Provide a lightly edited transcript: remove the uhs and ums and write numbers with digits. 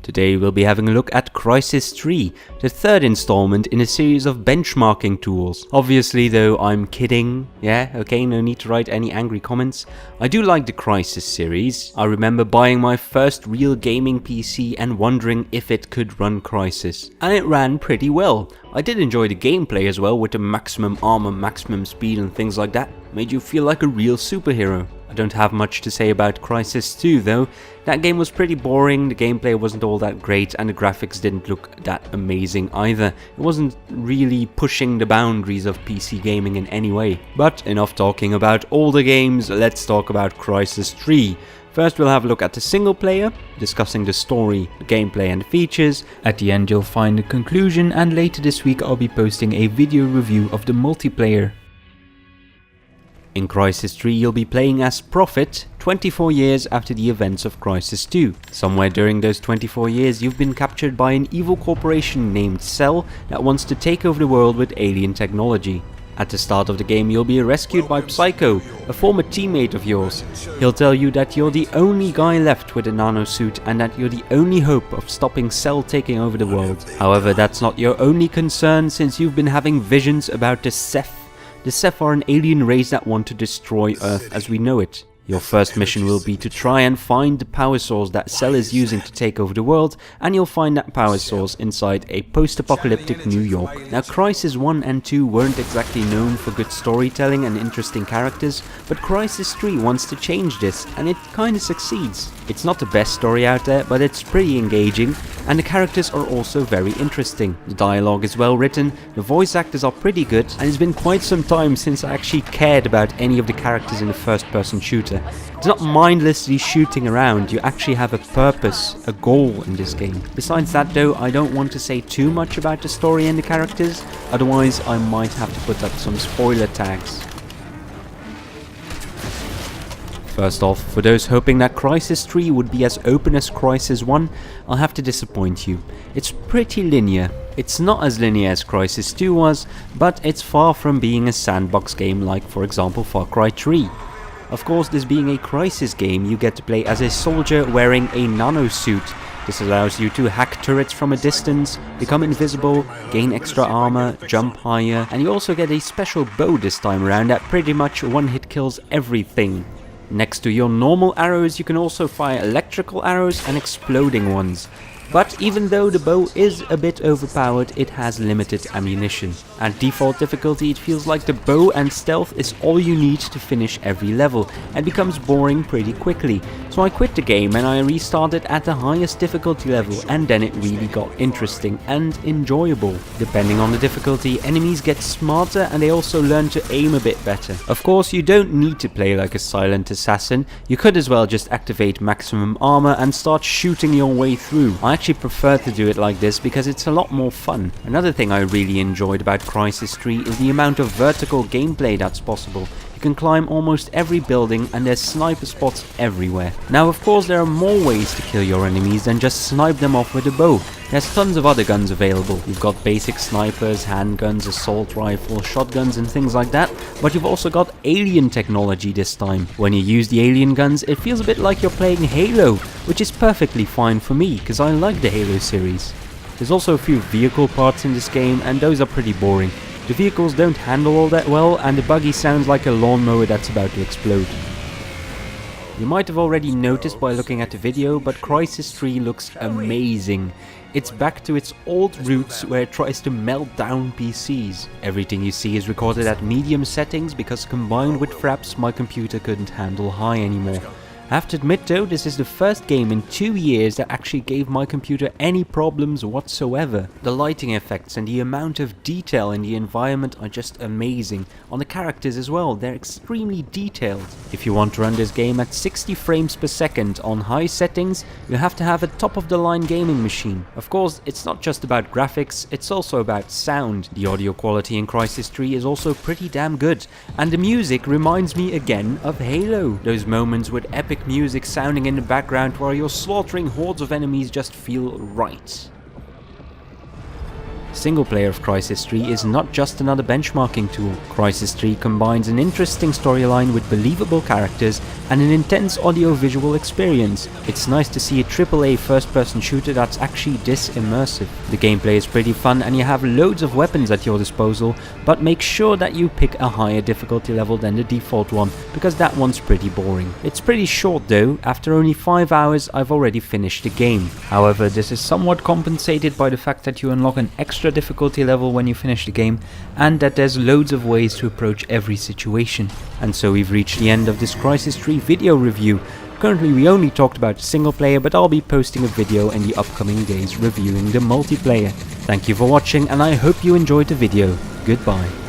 Today we'll be having a look at Crysis 3, the third installment in a series of benchmarking tools. Obviously though, I'm kidding. Yeah, okay, no need to write any angry comments. I do like the Crysis series. I remember buying my first real gaming PC and wondering if it could run Crysis. And it ran pretty well. I did enjoy the gameplay as well, with the maximum armor, maximum speed and things like that. Made you feel like a real superhero. I don't have much to say about Crysis 2 though. That game was pretty boring, the gameplay wasn't all that great and the graphics didn't look that amazing either. It wasn't really pushing the boundaries of PC gaming in any way. But enough talking about older games, let's talk about Crysis 3. First we'll have a look at the single player, discussing the story, the gameplay and the features. At the end you'll find a conclusion, and later this week I'll be posting a video review of the multiplayer. In Crysis 3 you'll be playing as Prophet, 24 years after the events of Crysis 2. Somewhere during those 24 years you've been captured by an evil corporation named Cell that wants to take over the world with alien technology. At the start of the game you'll be rescued by Psycho, a former teammate of yours. He'll tell you that you're the only guy left with a nanosuit and that you're the only hope of stopping Cell taking over the world. However, that's not your only concern, since you've been having visions about the Ceph. The Ceph are an alien race that want to destroy Earth as we know it. Your first mission will be to try and find the power source that Cell is using to take over the world, and you'll find that power source inside a post-apocalyptic New York. Now, Crysis 1 and 2 weren't exactly known for good storytelling and interesting characters, but Crysis 3 wants to change this, and it kinda succeeds. It's not the best story out there, but it's pretty engaging, and the characters are also very interesting. The dialogue is well written, the voice actors are pretty good, and it's been quite some time since I actually cared about any of the characters in a first-person shooter. It's not mindlessly shooting around, you actually have a purpose, a goal in this game. Besides that though, I don't want to say too much about the story and the characters, otherwise I might have to put up some spoiler tags. First off, for those hoping that Crysis 3 would be as open as Crysis 1, I'll have to disappoint you. It's pretty linear. It's not as linear as Crysis 2 was, but it's far from being a sandbox game like, for example, Far Cry 3. Of course, this being a Crysis game, you get to play as a soldier wearing a nanosuit. This allows you to hack turrets from a distance, become invisible, gain extra armor, jump higher, and you also get a special bow this time around that pretty much one-hit kills everything. Next to your normal arrows, you can also fire electrical arrows and exploding ones. But even though the bow is a bit overpowered, it has limited ammunition. At default difficulty, it feels like the bow and stealth is all you need to finish every level, and becomes boring pretty quickly. So I quit the game and I restarted at the highest difficulty level, and then it really got interesting and enjoyable. Depending on the difficulty, enemies get smarter and they also learn to aim a bit better. Of course, you don't need to play like a silent assassin, you could as well just activate maximum armor and start shooting your way through. I actually prefer to do it like this because it's a lot more fun. Another thing I really enjoyed about Crysis 3 is the amount of vertical gameplay that's possible. You can climb almost every building and there's sniper spots everywhere. Now of course there are more ways to kill your enemies than just snipe them off with a bow. There's tons of other guns available. You've got basic snipers, handguns, assault rifles, shotguns and things like that, but you've also got alien technology this time. When you use the alien guns, it feels a bit like you're playing Halo, which is perfectly fine for me because I like the Halo series. There's also a few vehicle parts in this game and those are pretty boring. The vehicles don't handle all that well and the buggy sounds like a lawnmower that's about to explode. You might have already noticed by looking at the video, but Crysis 3 looks amazing. It's back to its old roots where it tries to melt down PCs. Everything you see is recorded at medium settings because combined with fraps my computer couldn't handle high anymore. I have to admit though, this is the first game in 2 years that actually gave my computer any problems whatsoever. The lighting effects and the amount of detail in the environment are just amazing. On the characters as well, they're extremely detailed. If you want to run this game at 60 frames per second on high settings, you have to have a top-of-the-line gaming machine. Of course, it's not just about graphics, it's also about sound. The audio quality in Crysis 3 is also pretty damn good, and the music reminds me again of Halo. Those moments with epic music sounding in the background while you're slaughtering hordes of enemies just feel right. Single player of Crysis 3 is not just another benchmarking tool. Crysis 3 combines an interesting storyline with believable characters and an intense audio-visual experience. It's nice to see a AAA first-person shooter that's actually this immersive. The gameplay is pretty fun and you have loads of weapons at your disposal, but make sure that you pick a higher difficulty level than the default one, because that one's pretty boring. It's pretty short though. After only 5 hours I've already finished the game. However, this is somewhat compensated by the fact that you unlock an extra difficulty level when you finish the game, and that there's loads of ways to approach every situation. And so we've reached the end of this Crysis 3 video review. Currently we only talked about the single player, but I'll be posting a video in the upcoming days reviewing the multiplayer. Thank you for watching and I hope you enjoyed the video. Goodbye.